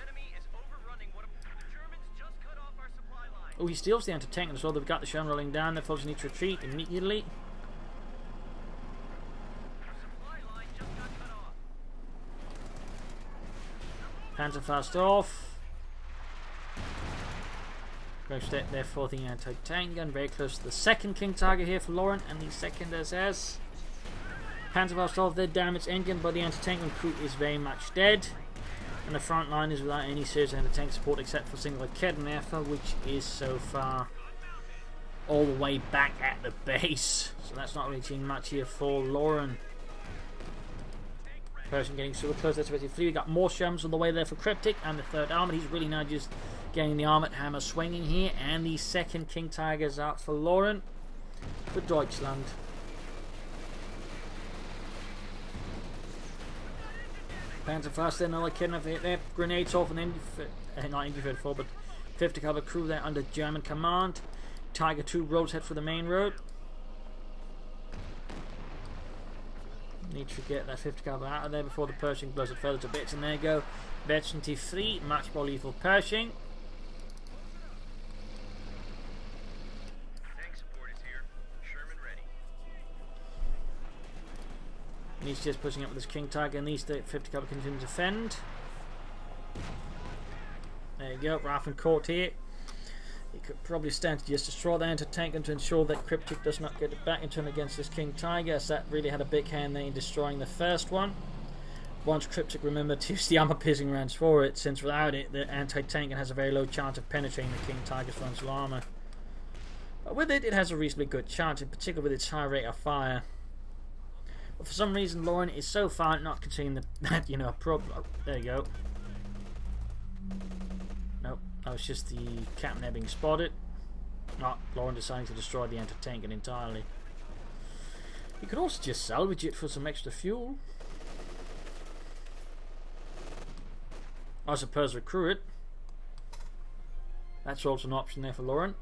Oh, he steals the anti-tank as well. They've got the Sherman rolling down. Their foes need to retreat immediately. Panzer fast off. Go step there for the anti-tank gun. Very close to the 2nd King Tiger here for Loren, and the 2nd SS. Panzerfaust off, their damaged engine, but the anti-tank gun crew is very much dead. And the front line is without any serious anti-tank support except for single Kednefer, which is so far all the way back at the base. So that's not really doing much here for Loren. Pershing getting super close, that's 23. We got more Shermans on the way there for Kryptic and the 3rd Armored. He's really now just getting the armored hammer swinging here. And the 2nd King Tiger's out for Loren for Deutschland. Panzerfaust there, another kidnap hit there. Grenades off and not MG-34, but 50 cover crew there under German command. Tiger 2 rolls head for the main road. Need to get that 50 caliber out of there before the Pershing blows it further to bits. And there you go. Veteran T3, much more lethal Pershing. Tank support is here. Sherman ready. And he's just pushing up with his King Tiger, and these 50 caliber continue to defend. There you go. Ralph and Court here. He could probably stand to just destroy the anti-tank and to ensure that Kryptic does not get it back in turn against this King Tiger, as that really had a big hand there in destroying the first one. Once Kryptic remembered to use the armor-piercing rounds for it, since without it the anti-tank has a very low chance of penetrating the King Tiger's frontal armor. But with it, it has a reasonably good chance, in particular with its high rate of fire. But for some reason, Loren is so far not considering that, you know, a problem. Oh, there you go. Nope. That was just the captain there being spotted. Not Loren deciding to destroy the anti-tank entirely. You could also just salvage it for some extra fuel. I suppose recruit it. That's also an option there for Loren.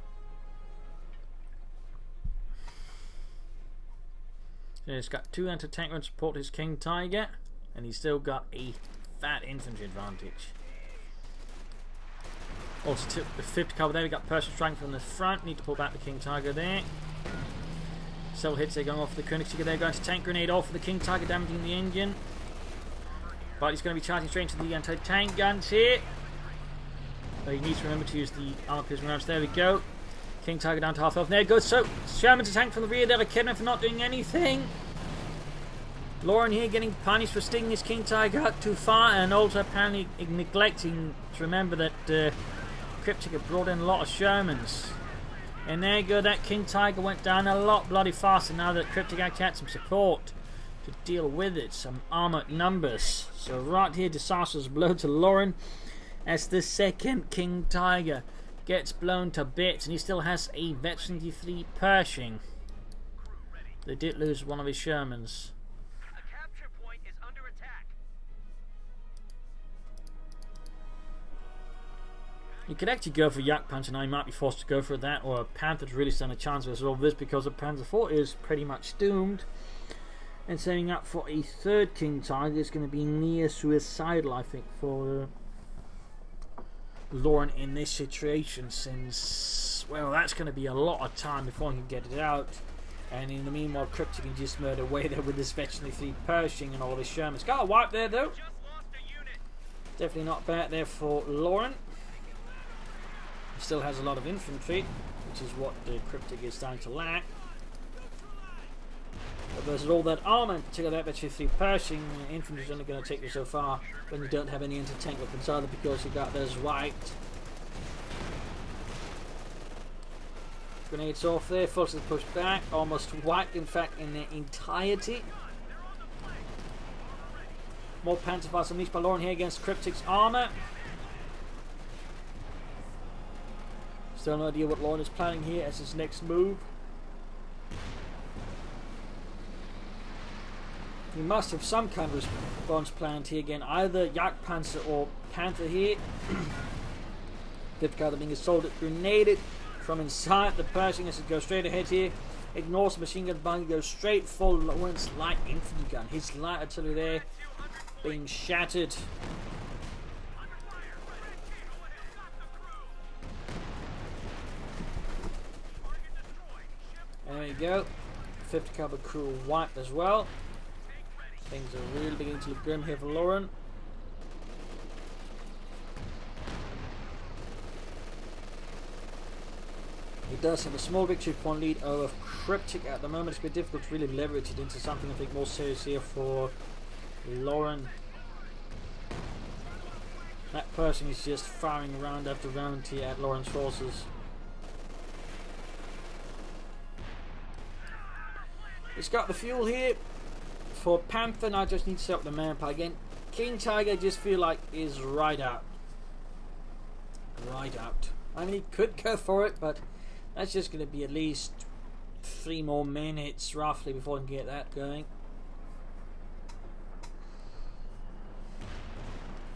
So he's got 2 anti-tank guns to support his King Tiger, and he's still got a fat infantry advantage. Also took the 50 cover there. We got Pershing striking from the front. Need to pull back the King Tiger there. Several hits there going off for the Königsjäger there. Going to tank grenade off for the King Tiger, damaging the engine. But he's going to be charging straight into the anti-tank guns here. But he needs to remember to use the armor-piercing rounds. There we go. King Tiger down to half health. There it goes. So Sherman's a tank from the rear there. A kidnap for not doing anything. Loren here getting punished for sticking his King Tiger out too far, and also apparently neglecting to remember that Kryptic had brought in a lot of Shermans. And there you go, that King Tiger went down a lot bloody faster now that Kryptic actually had some support to deal with it, some armoured numbers. So right here, disastrous blow to Loren as the 2nd King Tiger gets blown to bits, and he still has a Veteran T3 Pershing. They did lose one of his Shermans. You could actually go for Jagdpanzer now. You might be forced to go for that, or a Panther to really stand a chance with all this, because the Panzer IV is pretty much doomed. And setting up for a third King Tiger is going to be near suicidal, I think, for Loren in this situation, since, well, that's going to be a lot of time before he can get it out. And in the meanwhile, Kryptic can just murder away there with his veteran 3 Pershing and all of his Shermans. Got a wipe there, though. Definitely not bad there for Loren. He still has a lot of infantry, which is what the Kryptic is starting to lack. But versus all that armor, in particular that veteran 3 Pershing, infantry is only going to take you so far when you don't have any anti-tank weapons either, because you got those wiped. Grenades off there, forces pushed back, almost wiped in fact in their entirety. More Panzerfires unleashed by Loren here against Kryptic's armor. Still no idea what Loren is planning here as his next move. He must have some kind of response planned here again, either Jagdpanzer or Panther here. Fifth Carter being assaulted, grenaded from inside the Pershing as it goes straight ahead here. Ignores the machine gun bung, goes straight for Loren's light infantry gun. His light artillery there being shattered. There we go. 50 caliber crew wiped as well. Things are really beginning to look grim here for Loren. He does have a small victory point lead over Kryptic at the moment. It's been difficult to really leverage it into something I think more serious here for Loren. That person is just firing round after round here at Loren's forces. He's got the fuel here for Panther. Now I just need to set up the manpower again. King Tiger I just feel like is right out. Right out. I mean, he could go for it, but that's just going to be at least 3 more minutes roughly before he can get that going.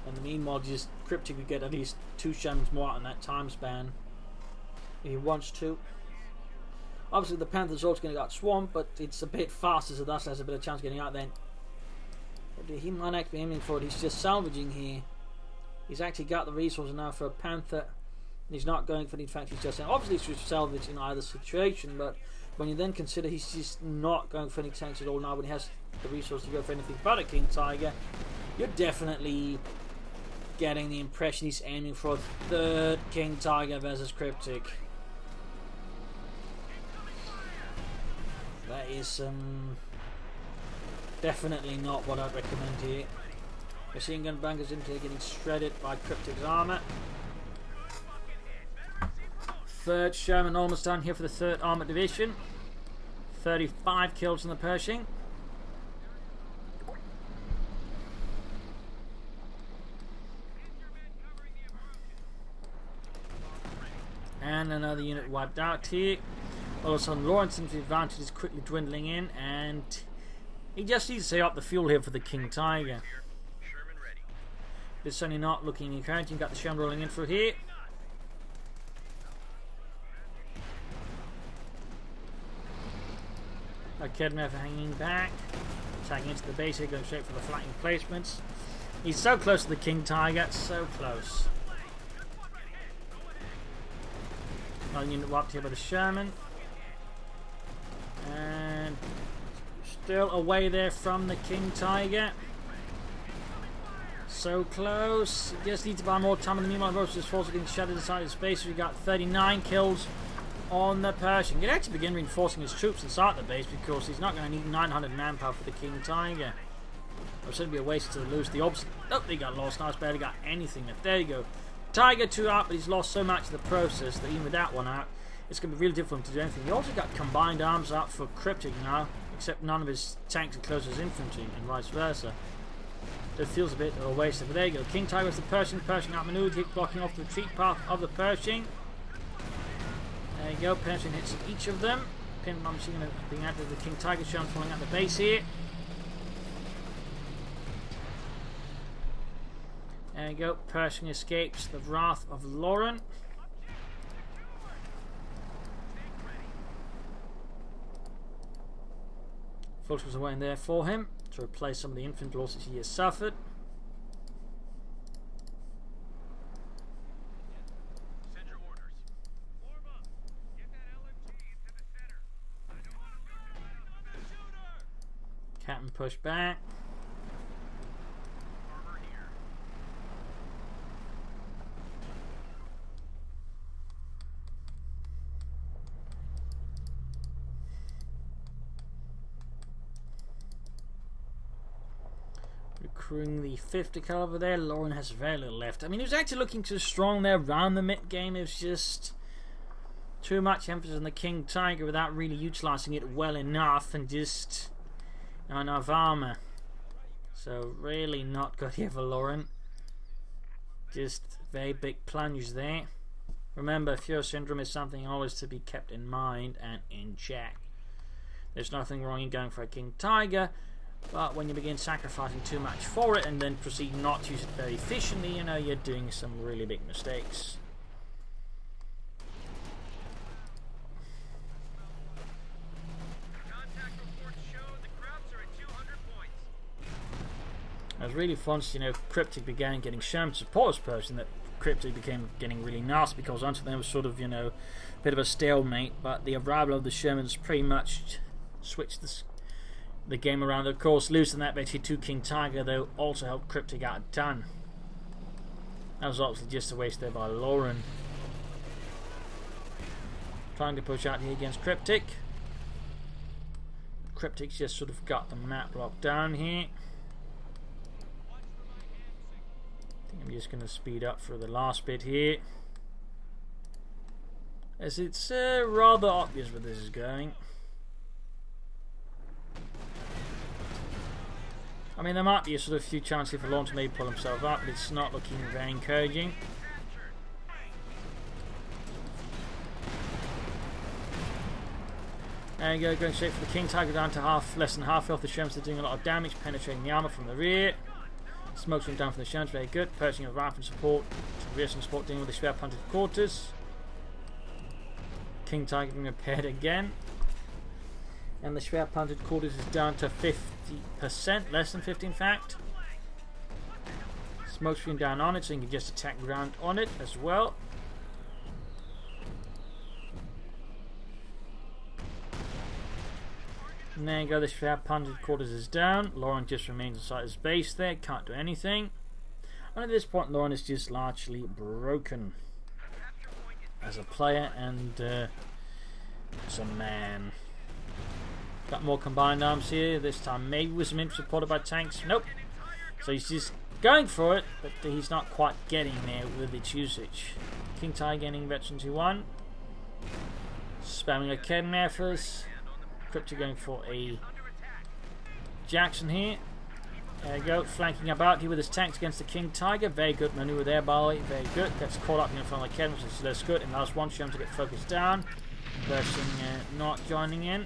And meanwhile, just Kryptic could get at least 2 Shermans more out in that time span if he wants to. Obviously, the Panther's also going to get swamped, but it's a bit faster, so thus has a bit of chance of getting out then. But he might actually be aiming for it. He's just salvaging here. He's actually got the resources now for a Panther. He's not going for the infantry just now. Obviously, he's salvage in either situation, but when you then consider he's just not going for any tanks at all now, when he has the resource to go for anything but a King Tiger, you're definitely getting the impression he's aiming for a third King Tiger versus Kryptic. That is definitely not what I'd recommend here. Machine gun bangers into getting shredded by Kryptic's armor. Third Sherman almost done here for the 3rd Armoured Division. 35 kills in the Pershing. And another unit wiped out here. All of a sudden, Loren's advantage is quickly dwindling in, and he just needs to set up the fuel here for the King Tiger. It's certainly not looking encouraging. Got the Sherman rolling in through here. Kedmev hanging back, attacking into the base here, going straight for the flanking placements. He's so close to the King Tiger, so close. Another unit wiped here by the Sherman. And still away there from the King Tiger. So close. He just needs to buy more time. In the meanwhile, Rose's force are getting shattered inside his base. We got 39 kills on the Pershing. He can actually begin reinforcing his troops inside the base, because he's not going to need 900 manpower for the King Tiger. It would certainly be a waste to lose the opposite. Oh, they got lost. Now it's barely got anything left. There you go. Tiger 2 out, but he's lost so much in the process that even with that one out, it's going to be really difficult to do anything. He also got combined arms out for Kryptic now, except none of his tanks are close to his infantry, and vice versa. So it feels a bit of a waste. But there you go. King Tiger with the Pershing. Pershing outmaneuvered, hit blocking off the retreat path of the Pershing. There you go. Pershing hits each of them. Pin bomb machine being added to the King Tiger, shown falling at the base here. There you go. Pershing escapes the wrath of Loren. Forces away in there for him to replace some of the infantry losses he has suffered. Send your orders. Form up. Get that LMG into the center. I don't want to lose the shooter. Captain pushed back. Armor here. Recruiting the 50 caliber there. Loren has very little left. I mean, he was actually looking too strong there around the mid game. It was just too much emphasis on the King Tiger without really utilizing it well enough, and just not enough armor. So really not good here for Loren. Just very big plunge there. Remember, Fuhrer syndrome is something always to be kept in mind and in check. There's nothing wrong in going for a King Tiger, but when you begin sacrificing too much for it and then proceed not to use it very efficiently, you know you're doing some really big mistakes. Contact reports show the Krauts are at 200 points. It was really fun, you know, Kryptic began getting Sherman support as person that Kryptic became getting really nasty, because until then it was sort of, you know, a bit of a stalemate, but the arrival of the Shermans pretty much switched the game around. Of course, losing that betty to King Tiger though also helped Kryptic out a ton. That was obviously just a waste there by Loren. Trying to push out here against Kryptic. Kryptic's just sort of got the map locked down here. I think I'm just going to speed up for the last bit here, as it's rather obvious where this is going. I mean, there might be a sort of few chances for Loren to maybe pull himself up, but it's not looking very encouraging. There you go, going straight for the King Tiger, down to less than half health. The Shermans are doing a lot of damage, penetrating the armor from the rear. Smoke's going down from the Shermans, very good. Pershing of rifle support, rear support, dealing with the spare punted quarters. King Tiger being repaired again. And the Schwer punted quarters is down to 50%, less than 50 in fact. Smoke screen down on it, so you can just attack ground on it as well. And there you go, the Schwer punted quarters is down. Loren just remains inside his base there, can't do anything. And at this point, Loren is just largely broken as a player and as a man. Got more combined arms here, this time maybe with some infantry supported by tanks. Nope. So he's just going for it, but he's not quite getting there with its usage. King Tiger getting veteran 2-1. Spamming a Kidnappers. Kryptic going for a Jackson here. There you go, flanking about here with his tanks against the King Tiger. Very good maneuver there, by the way. Very good. Gets caught up in front of the Kidnappers, so that's good. And last one, Sherman to get focused down. Pershing not joining in.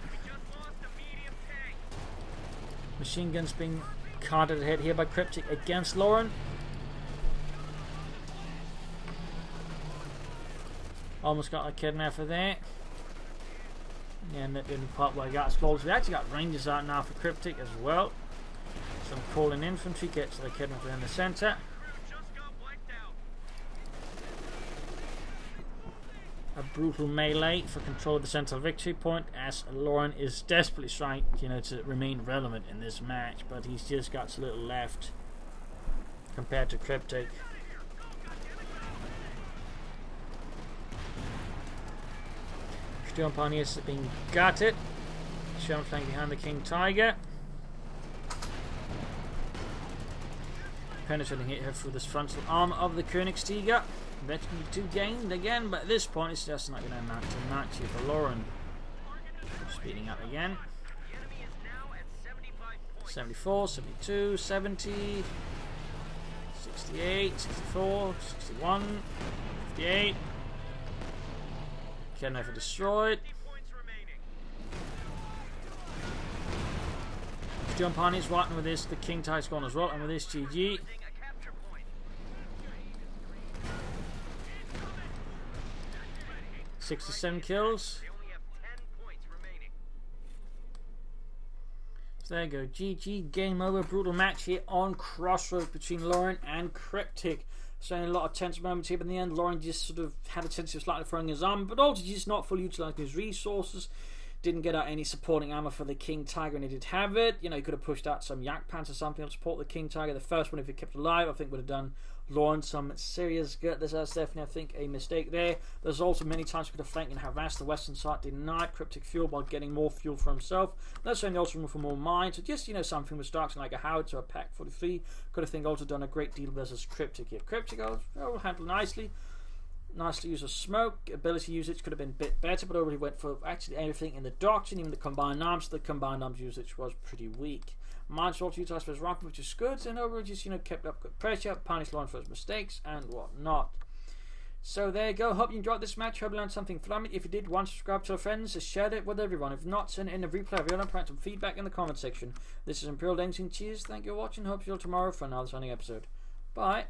Machine guns being carted ahead here by Kryptic against Loren. Almost got a Kidnapper there. Yeah, and that didn't quite work out as well. We actually got Rangers out now for Kryptic as well. Some calling infantry, gets the Kidnapper in the centre. A brutal melee for control of the central victory point, as Loren is desperately trying, you know, to remain relevant in this match, but he's just got so little left compared to Kryptic. Stone Pioneers are being gutted. Sherman flank behind the King Tiger. Penetrating here through this frontal arm of the Königstiger. Eventually 2 gained again, but at this point it's just not going to amount to much here for Loren. Speeding up again. 74, 72, 70, 68, 64, 61, 58. Kidnapper destroyed. John Pioneer's right with this, the King Tiger's gone as well, and with this GG. 67 kills. They only have 10 points remaining. So there you go. GG, game over. Brutal match here on Crossroads between Loren and Kryptic. So a lot of tense moments here, but in the end, Loren just sort of had a sense of slightly throwing his arm, but also just not fully utilising his resources. Didn't get out any supporting ammo for the King Tiger, and he did have it. You know, he could have pushed out some Yak Pants or something to support the King Tiger. The first one, if he kept alive, I think would have done Loren some serious good. That's definitely, I think, a mistake there. There's also many times he could have flanked and harassed the western side, denied Kryptic fuel while getting more fuel for himself. That's certainly also room for more mines. So just, you know, something with starting like a howitzer or a Pack 43 could have, think, also done a great deal versus Kryptic here. Kryptic, handled nicely. Nicely use of smoke. Ability usage could have been a bit better, but already went for actually everything in the doctrine, even the combined arms. The combined arms usage was pretty weak. Mines also utilised for his rifle, which is good, and overall just, you know, kept up good pressure, punished Loren for his mistakes and whatnot. So there you go. Hope you enjoyed this match. Hope you learned something from it. If you did, subscribe to your friends, share it with everyone. If not, send in a replay of your own, provide some feedback in the comment section. This is Imperial Dancing. Cheers. Thank you for watching. Hope you see you all tomorrow for another sunny episode. Bye.